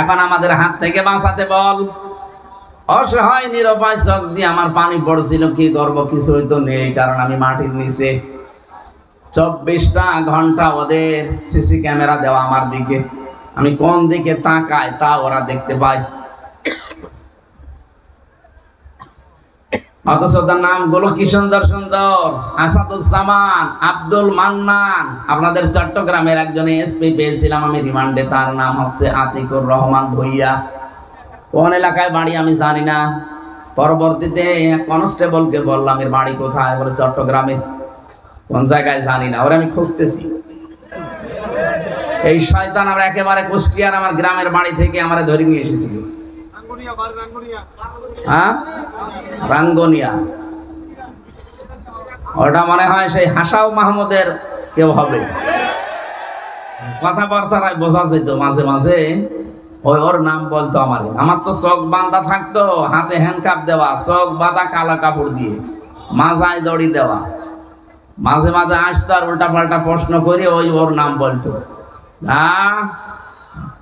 A: এখন আমাদের হাত থেকে বাঁচাতে বল। অসহায় নিরুপায় চোখ দিয়ে আমার পানি পড়ছিল, কি করবো? কিছুই তো নেই, কারণ আমি মাটির নিচে। 24টা ঘন্টা ওদের সিসি ক্যামেরা দেওয়া আমার দিকে, আমি কোন দিকে তাকাই তা ওরা দেখতে পায়। অথচ তার নামগুলো কি সুন্দর সুন্দর, আসাদুজ্জামান, আব্দুল মান্নান। আপনাদের চট্টগ্রামের একজন এসপি পেয়েছিলাম আমি রিমান্ডে, তার নাম হচ্ছে আতিকুর রহমান ভুইয়া। কোন এলাকায় বাড়ি আমি জানি না। পরবর্তীতে কনস্টেবলকে বললাম, এর বাড়ি কোথায়? বলে চট্টগ্রামে। কোন জায়গায় জানি না, ওরা আমি খুঁজতেছি। এই শয়তান আমরা একেবারে কুষ্টিয়ার আমার গ্রামের বাড়ি থেকে আমারে ধরে নিয়ে এসেছিল। হ্যাঁ, রাঙ্গনিয়া। ওটা মনে হয় সেই হাসাও মাহমুদের কেউ হবে। কথাবার্তায় বোঝা যেত মাঝে মাঝে, ওর নাম বলতো আমারে। আমার তো চোখ বাঁধা থাকতো, হাতে হ্যান্ডকাপ দেওয়া, চোখ বাঁধা কালা কাপড় দিয়ে, মাজায় দড়ি দেওয়া। মাঝে মাঝে আসতো আর উল্টা পাল্টা প্রশ্ন করে ওর নাম বলতো।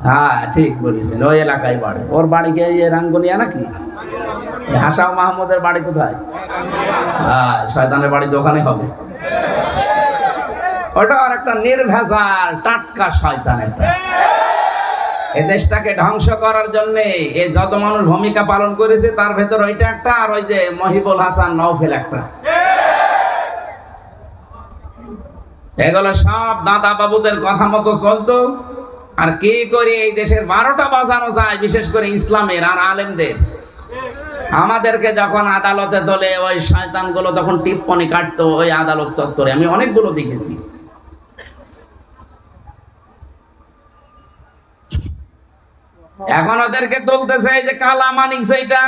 A: হ্যাঁ ঠিক বলেছেন, ওই এলাকায় বাড়ি। ওর বাড়ি কে রাঙ্গুনিয়া নাকি? হাসাও মাহমুদের বাড়ি কোথায়? হ্যাঁ, শয়তানের বাড়ি তো ওখানে হবে। ওটা আর একটা নির্ভেজাল টাটকা শয়তান। একটা এই দেশটাকে ধ্বংস করার জন্য এই যত মানুষ ভূমিকা পালন করেছে, তার ভেতর ওইটা একটা, আর ওই যে মহিবুল হাসান নওফেল একটা। এগুলো সব দাদা বাবুদের কথা মতো চলতো। আর কি করে এই দেশের 12টা বাজানো যায়, বিশেষ করে ইসলামের আর আলেমদের। আমাদেরকে যখন আদালতে তোলে, ওই শয়তানগুলো তখন টিপ্পনি কাটতো ওই আদালত চত্বরে, আমি অনেকগুলো দেখেছি। এখন ওদেরকে তুলতেছে এই যে কালা মানিক, সেইটা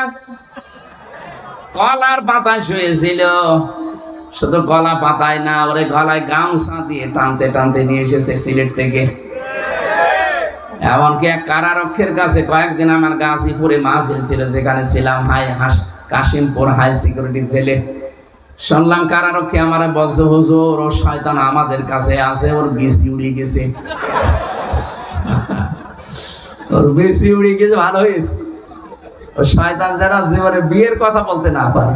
A: কলার পাতায় শুয়েছিল। শুধু কলা পাতায় না, ওরে গলায় গামছা দিয়ে টানতে টানতে নিয়ে এসেছে সিলেট থেকে। এমনকি এক কারারক্ষের কাছে কয়েকদিন আমার গাজীপুরে মাহফিল ছিল, যেখানে ছিলাম কাশিমপুর হাই সিকিউরিটি জেলে। শুনলাম কারারক্ষী আমারে বলছে, হুজুর ও শয়তান আমাদের কাছে আছে, ওর বিসি উড়ে গেছে। ওর বিসি উড়ে গেছে, ভালো হয়েছে। ও শয়তান যারা জীবনে বিয়ের কথা বলতে না পারে,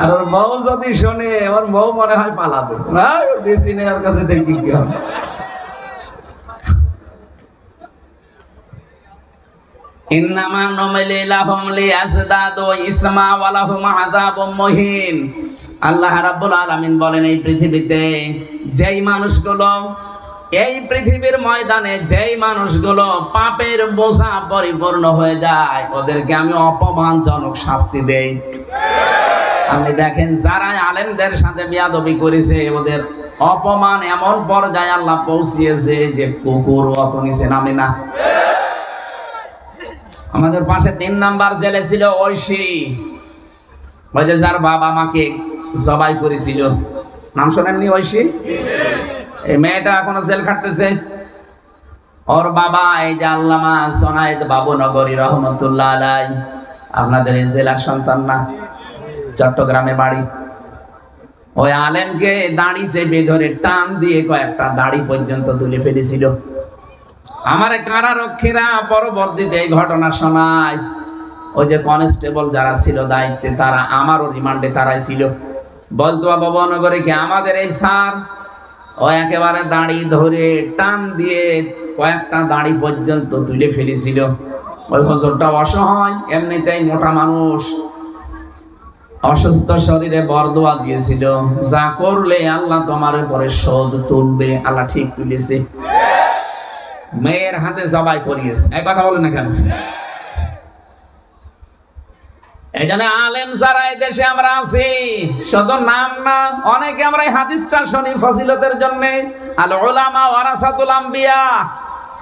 A: আর ওর বউ যদি শোনে, ওর বউ মনে হয় পালাবে। না, বিসি নেই ওর কাছে, দেখি কি হবে। ইন্নামা নুমলি লাহুম লিয়াজদাদু ইসমা ওয়া লাহুম আযাবুম মুহিন। আল্লাহ রাব্বুল আলামিন বলেন, এই পৃথিবীতে যেই মানুষগুলো, এই পৃথিবীর ময়দানে যেই মানুষগুলো পাপের বোঝা পরিপূর্ণ হয়ে যায়, ওদেরকে আমি অপমানজনক শাস্তি দেই। আপনি দেখেন, যারা আলেমদের সাথে বেয়াদবি করেছে, ওদের অপমান এমন পর্যায়ে আল্লাহ পৌঁছিয়েছে যে কুকুর অত নিচে নামে না। আমাদের পাশে 3 নাম্বার জেলে ছিল ঐশী, ওই যে যার বাবা মাকে জবাই করেছিল, নাম শোনেননি ঐশী? এই মেয়েটা এখনো জেল খাটতেছে। ওর বাবা এই যে আল্লামা সোনায়েদ বাবুনগরী রহমতুল্লাহ আলাই, আপনাদের এই জেলার সন্তান না, চট্টগ্রামে বাড়ি। ওই আলেমকে দাড়ি চেপে ধরে টান দিয়ে কয়েকটা দাড়ি পর্যন্ত তুলে ফেলেছিল। আমার কারারক্ষীরা পরবর্তীতে এই ঘটনা শোনায়, ওই যে কনস্টেবল যারা ছিল দায়িত্বে, তারা আমারও রিমান্ডে তারাই ছিল। বলতো বাবুনগরে কি আমাদের এই স্যার, ও একেবারে দাড়ি ধরে টান দিয়ে কয়েকটা দাড়ি পর্যন্ত তুলে ফেলেছিল। ওই হুজুরটা অসহায়, এমনিতেই মোটা মানুষ, অসুস্থ শরীরে বরদোয়া দিয়েছিল, যা করলে আল্লাহ তোমার উপরে শোধ তুলবে। আল্লাহ ঠিক তুলেছে। মেয়ের হাতে জবাই করিয়েছে। এই কথা বলেন না কেন? এই জন্য আলেম যারা এই দেশে আমরা আছি, শুধু নাম না, অনেকে আমরা এই হাদিসটা শুনি ফজিলতের জন্য, আল উলামা ওয়ারাসাতুল আম্বিয়া,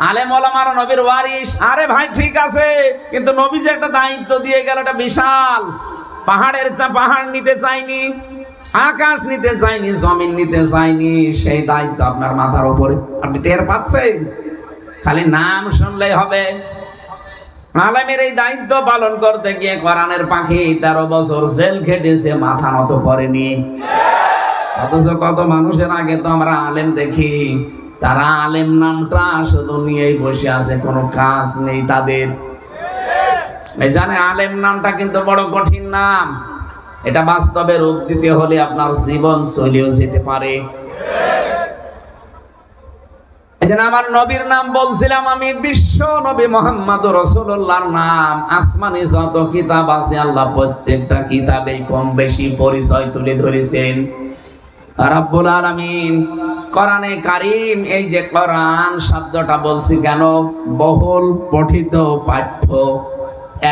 A: আলেম ওলামারা নবীর ওয়ারিস। আরে ভাই ঠিক আছে, কিন্তু নবী যে একটা দায়িত্ব দিয়ে গেল, এটা বিশাল। পাহাড়ের পাহাড় নিতে চাইনি, আকাশ নিতে চাইনি, জমিন নিতে চাইনি, সেই দায়িত্ব আপনার মাথার উপরে। আপনি টের পাচ্ছেন? খালি নাম শুনলেই হবে? আলেমের এই দায়িত্ব পালন করতে গিয়ে কোরআনের পাখি 13 বছর জেল খেটেছে, মাথা নত করেনি। অথচ কত মানুষের আগে তো আমরা আলেম দেখি, তারা আলেম নামটা শুধু নিয়েই বসে আছে, কোনো কাজ নেই তাদের। এই জানে আলেম নামটা কিন্তু বড় কঠিন নাম। এটা বাস্তবে রূপ দিতে হলে আপনার জীবন চলেও যেতে পারে। এজন্য আমার নবীর নাম বলছিলাম আমি, বিশ্ব নবী মুহাম্মদুর রাসূলুল্লাহর নাম। আসমানি যত কিতাব আছে, আল্লাহ প্রত্যেকটা কিতাবে কম বেশি পরিচয় তুলে ধরেছেন। রাব্বুল আলামিন কোরআনে কারীম, এই যে কোরআন শব্দটা বলছি কেন? বহুল পঠিত পাঠ্য।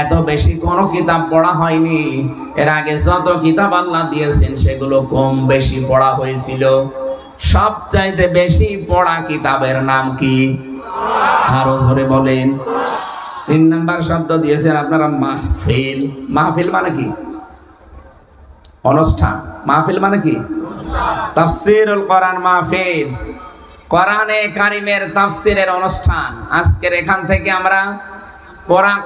A: এত বেশি কোন কিতাব পড়া হয়নি। এর আগে যত কিতাব আল্লাহ দিয়েছেন সেগুলো কম বেশি পড়া হয়েছিল। সবচাইতে বেশি পড়া কিতাবের নাম কি? আরো জোরে বলেন। 3 নাম্বার শব্দ দিয়েছেন আপনারা, মাহফিল। মাহফিল মানে কি? অনুষ্ঠান। মাহফিল মানে কি? তাফসীরুল কোরআন মাহফিল, কোরআনে কারীমের তাফসীরের অনুষ্ঠান। আজকের এখান থেকে আমরা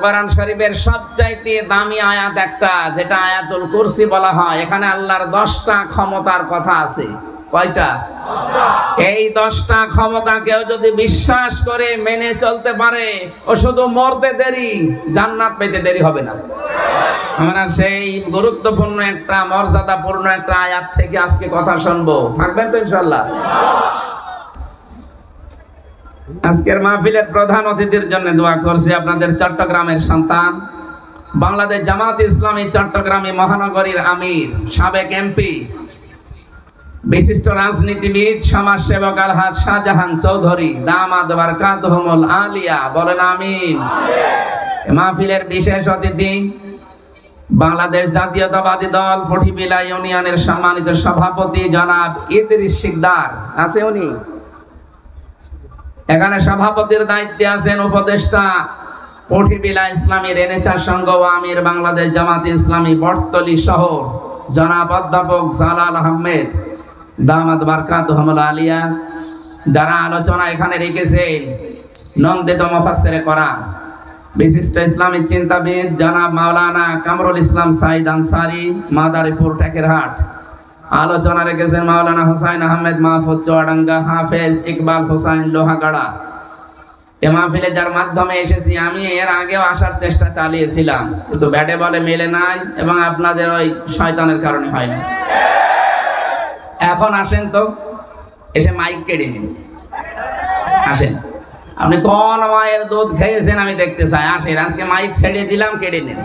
A: কোরআন শরীফের সবচাইতে দামি আয়াত একটা, যেটা আয়াতুল কুরসি বলা হয়, এখানে আল্লাহর 10টা ক্ষমতার কথা আছে। কয়টা? 10টা। এই 10টা ক্ষমতা কেউ যদি বিশ্বাস করে মেনে চলতে পারে, ও শুধু মরতে দেরি, জান্নাত পেতে দেরি হবে না। আমরা সেই গুরুত্বপূর্ণ একটা, মর্যাদাপূর্ণ একটা আয়াত থেকে আজকে কথা শুনবো। থাকবেন তো ইনশাআল্লাহ? আজকের মাহফিলের প্রধান অতিথির জন্য দোয়া করছি আপনাদের চট্টগ্রামের সন্তান, বাংলাদেশ জামাত ইসলামী চট্টগ্রামী মহানগরীর আমির, সাবেক এমপি, বিশিষ্ট রাজনীতিবিদ, সমাজসেবক আলহাজ শাহজাহান চৌধুরী দামাদ বারকাতুহুমুল আলিয়া। বলেন আমিন। মাহফিলের বিশেষ অতিথি বাংলাদেশ জাতীয়তাবাদী দল পটিবিলা ইউনিয়নের সম্মানিত সভাপতি জনাব ইদ্রিস শিকদার আছে। উনি এখানে সভাপতির দায়িত্বে আছেন উপদেষ্টা পটিবিলা ইসলামী রেনেসাঁ সংঘ ও আমির বাংলাদেশ জামাত ইসলামী বটতলী শহর জনাব অধ্যাপক জালাল আহমেদ দামাদ বারকাতুহুমুল আলিয়া। যারা আলোচনা এখানে রেখেছেন নন্দিত মুফাসসিরে কোরআন বিশিষ্ট ইসলামিক চিন্তাবিদ জনাব মাওলানা কামরুল ইসলাম সাইদ আনসারী, মাদারীপুর টেকেরহাট। আলোচনা রেখেছেন মাওলানা হুসাইন আহমেদ মাহফুজ চুয়াডাঙ্গা, হাফেজ ইকবাল হুসাইন লোহাগাড়া। এ মাহফিলে যার মাধ্যমে এসেছি, আমি এর আগেও আসার চেষ্টা চালিয়েছিলাম, কিন্তু ব্যাটে বলে মেলে নাই এবং আপনাদের ওই শয়তানের কারণে হয় না। এখন আসেন তো, এসে মাইক কেড়ে নিন। আসেন, আপনি কোন মায়ের দুধ খেয়েছেন আমি দেখতে চাই। আসেন, আজকে মাইক ছেড়ে দিলাম, কেড়ে নিন।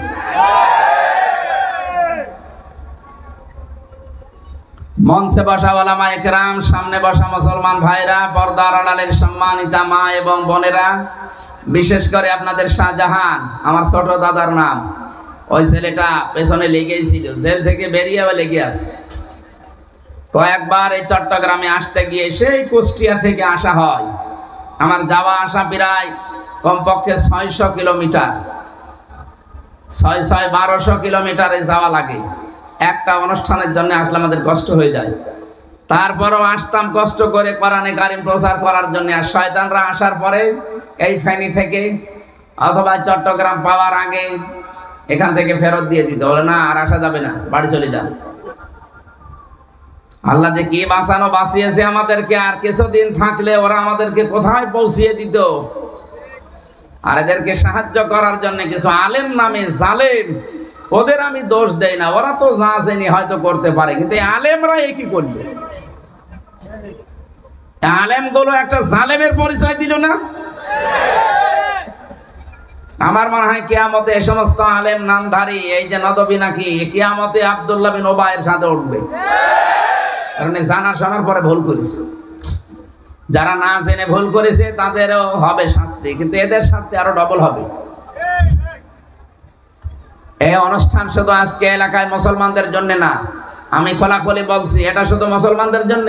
A: মঞ্চে বসা ওলামা একরাম, সামনে বসা মুসলমান ভাইরা, পর্দার আড়ালের সম্মানিতা মা এবং বোনেরা, বিশেষ করে আপনাদের শাহজাহান, আমার ছোট দাদার নাম। ওই ছেলেটা পেছনে লেগেই ছিল, জেল থেকে বেরিয়েও লেগে আছে। কয়েকবার এই চট্টগ্রামে আসতে গিয়ে সেই কুষ্টিয়া থেকে আসা হয়। আমার যাওয়া আসা প্রায় কমপক্ষে 600 কিলোমিটার, 1200 কিলোমিটারে যাওয়া লাগে। একটা অনুষ্ঠানের জন্য আসলে আমাদের কষ্ট হয়ে যায়। তারপরও আসতাম কষ্ট করে কোরআনে কারিম প্রচার করার জন্য। আর শয়তানরা আসার পরে এই ফেনী থেকে অথবা চট্টগ্রাম পাওয়ার আগে এখান থেকে ফেরত দিয়ে দিত, বলে না আর আসা যাবে না, বাড়ি চলে যান। আল্লাহ যে কি বাঁচানো বাঁচিয়েছে আমাদেরকে, আর কিছুদিন থাকলে ওরা আমাদেরকে কোথায় পৌঁছিয়ে দিত। আর এদেরকে সাহায্য করার জন্য কিছু আলেম নামে জালেম, ওদের আমি দোষ দেই না, ওরা তো যা জেনে হয়তো করতে পারে, কিন্তু আলেমরা কি করবে? আলেম গুলো একটা জালেমের পরিচয় দিল না। আমার মনে হয় কিয়ামতে এই সমস্ত আলেম নামধারী, এই যে নদবী নাকি, কিয়ামতে আব্দুল্লাহ বিন ওবায়ের সাথে উঠবে। কারণ জানা শোনার পরে ভুল করেছে। যারা না জেনে ভুল করেছে তাদেরও হবে শাস্তি, কিন্তু এদের শাস্তি আরো ডবল হবে। এই অনুষ্ঠান শুধু আজকে এলাকায় মুসলমানদের জন্য না, আমি খোলাখুলি বলছি, এটা শুধু মুসলমানদের জন্য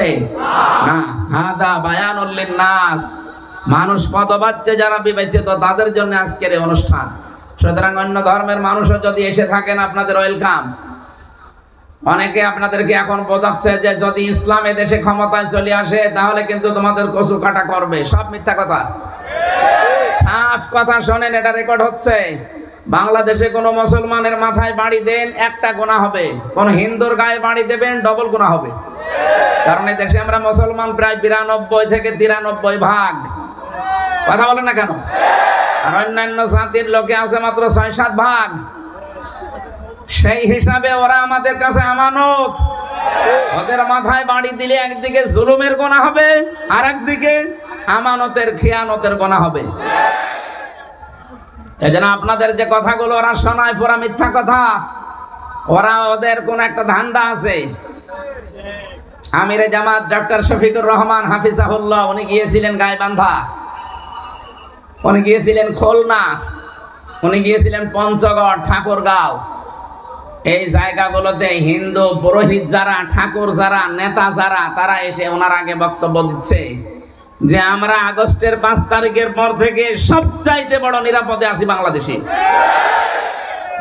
A: না। হাদা বায়ানুল লিন্নাস, মানুষ পদবাচ্চে যারা বিবেচিত তাদের জন্য আজকের এই অনুষ্ঠান। সুতরাং অন্য ধর্মের মানুষও যদি এসে থাকেন, আপনাদের ওয়েলকাম। অনেকে আপনাদেরকে এখন বোঝাচ্ছে যে যদি ইসলাম দেশে ক্ষমতায় চলে আসে তাহলে কিন্তু তোমাদের কচু কাটা করবে। সব মিথ্যা কথা, সাফ কথা শোনেন, এটা রেকর্ড হচ্ছে। বাংলাদেশে কোনো মুসলমানের মাথায় বাড়ি দেন, একটা গুনাহ হবে। কোন হিন্দুর গায়ে বাড়ি দেবেন, ডবল গুনাহ হবে। কারণ এই দেশে আমরা মুসলমান প্রায় 92 থেকে 93 ভাগ। কথা বলেন না কেন? আর অন্যান্য জাতির লোকে আছে মাত্র 6-7 ভাগ। সেই হিসাবে ওরা আমাদের কাছে আমানত। ওদের মাথায় বাড়ি দিলে একদিকে জুলুমের গুনাহ হবে, আর একদিকে আমানতের খিয়ানতের গুনাহ হবে। এজন্য আপনাদের যে কথাগুলো ওরা শোনায় পুরা মিথ্যা কথা। ওরা, ওদের কোন একটা ধান্দা আছে। আমিরে জামাত ডক্টর শফিকুর রহমান হাফিজাহুল্লাহ, উনি গিয়েছিলেন গাইবান্ধা, উনি গিয়েছিলেন খুলনা, উনি গিয়েছিলেন পঞ্চগড়, ঠাকুরগাঁও। এই জায়গাগুলোতে হিন্দু পুরোহিত যারা, ঠাকুর যারা, নেতা যারা, তারা এসে ওনার আগে বক্তব্য দিচ্ছে যে আমরা আগস্টের 5 তারিখের পর থেকে সবচাইতে বড় নিরাপদে আছি বাংলাদেশে।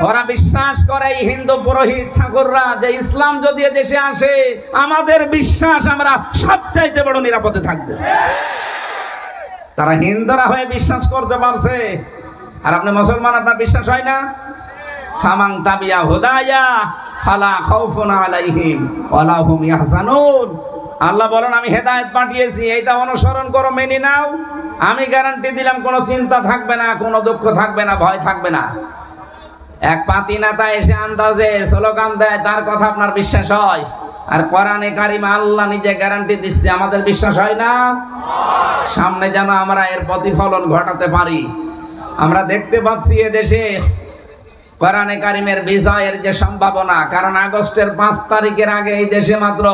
A: ওরা বিশ্বাস করে, এই হিন্দু পুরোহিত ঠাকুররা, যে ইসলাম যদি দেশে আসে আমাদের বিশ্বাস আমরা সবচাইতে বড় নিরাপদে থাকবো। তারা হিন্দুরা হয়ে বিশ্বাস করতে পারছে, আর আপনি মুসলমান, আপনার বিশ্বাস হয় না? ফামান তাবিয়া হুদায়া ফালা খাউফুন আলাইহিম ওয়ালা হুম ইয়াহজানুন। আল্লাহ বলেন, আমি হেদায়েত পাঠিয়েছি, এইটা অনুসরণ করো, মেনে নাও। আমি গ্যারান্টি দিলাম কোনো চিন্তা থাকবে না, কোনো দুঃখ থাকবে না, ভয় থাকবে না। এক পাতি নেতা এসে আন্দাজে স্লোগান দেয়, তার কথা আপনার বিশ্বাস হয়? আর কোরআনে কারিমে আল্লাহ নিজে গ্যারান্টি দিচ্ছে, আমাদের বিশ্বাস হয় না? সামনে যেন আমরা এর প্রতিফলন ঘটাতে পারি। আমরা দেখতে পাচ্ছি এদেশে কোরআনে কারিমের বিজয়ের যে সম্ভাবনা। কারণ আগস্টের 5 তারিখের আগে এই দেশে মাত্র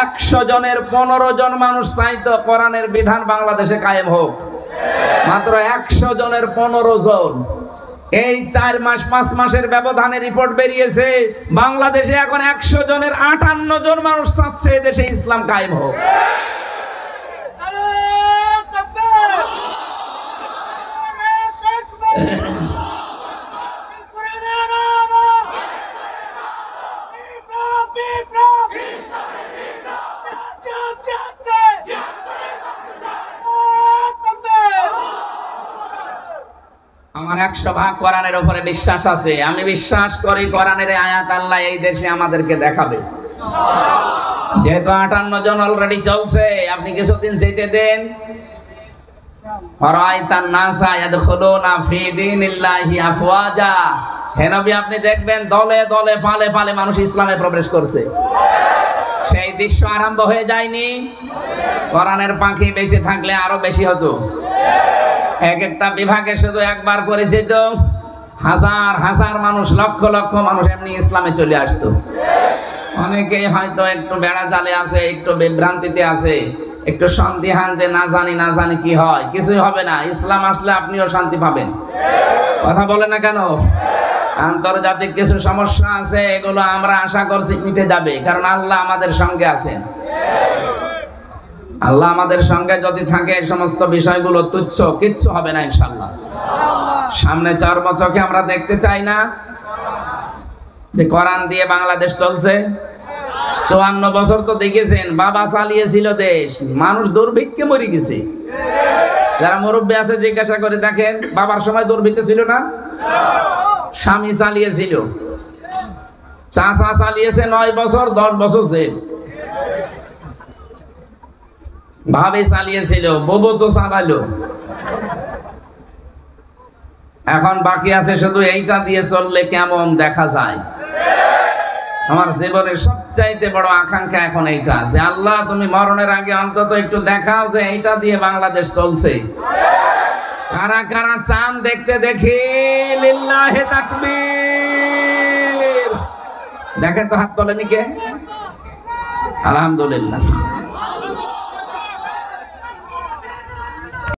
A: 100 জনের 15 জন মানুষ চাইতো কোরআনের বিধান বাংলাদেশে কায়েম হোক। মাত্র 100 জনের 15 জন। এই 4 মাস 5 মাসের ব্যবধানে রিপোর্ট বেরিয়েছে, বাংলাদেশে এখন 100 জনের 58 জন মানুষ চাচ্ছে এই দেশে ইসলাম কায়েম হোক। আমার 100 ভাগ কোরআনের উপরে বিশ্বাস আছে। আমি বিশ্বাস করি কোরআনের আয়াত আল্লাহ এই দেশে আমাদেরকে দেখাবে। যেহেতু 58 জন অলরেডি চলছে, আপনি কিছুদিন যেতে দেন। রাআইতান নাসা ইয়াদখুলুনা ফি দীনিল্লাহি আফওয়াজা, হে নবী আপনি দেখবেন দলে দলে পালে পালে মানুষ ইসলামে প্রবেশ করছে। সেই দৃশ্য আরম্ভ হয়ে যায়নি? কোরআনের পাখি বেঁচে থাকলে আরো বেশি হতো। এক একটা বিভাগে শুধু একবার করেছে তো হাজার হাজার মানুষ, লক্ষ লক্ষ মানুষ এমনি ইসলামে চলে আসতো। অনেকেই হয়তো একটু বেড়া জালে আছে, একটু বিভ্রান্তিতে আছে, একটু সন্দিহান যে না জানি কি হয়। কিছুই হবে না, ইসলাম আসলে আপনিও শান্তি পাবেন। কথা বলে না কেন? আন্তর্জাতিক কিছু সমস্যা আছে, এগুলো আমরা আশা করছি মিটে যাবে, কারণ আল্লাহ আমাদের সঙ্গে আছেন। আল্লাহ আমাদের সঙ্গে যদি থাকে এই সমস্ত বিষয়গুলো তুচ্ছ, কিচ্ছু হবে না ইনশাআল্লাহ। সামনে 4 বছরকে আমরা দেখতে চাই না যে কোরআন দিয়ে বাংলাদেশ চলছে। 54 বছর তো দেখেছেন বাবা চালিয়েছিল দেশ, মানুষ দুর্ভিক্ষে মরে গেছে। যারা মুরব্বী আছে জিজ্ঞাসা করে দেখেন, বাবার সময় দুর্ভিক্ষ ছিল না? স্বামী চালিয়েছিল, চাচা চালিয়েছে 9 বছর, 10 বছর জেল। ভাবে চালিয়েছিল, বউ তো চালালো। এখন বাকি আছে শুধু এইটা দিয়ে চললে কেমন দেখা যায়। আমার জীবনের সবচাইতে বড় আকাঙ্ক্ষা এখন এইটা, যে আল্লাহ তুমি মরণের আগে অন্তত একটু দেখাও যে এইটা দিয়ে বাংলাদেশ চলছে। কারা কারা চান দেখতে? দেখি লিল্লাহি তাকবীর। দেখেন তো হাত তোলেনি কে? আলহামদুলিল্লাহ।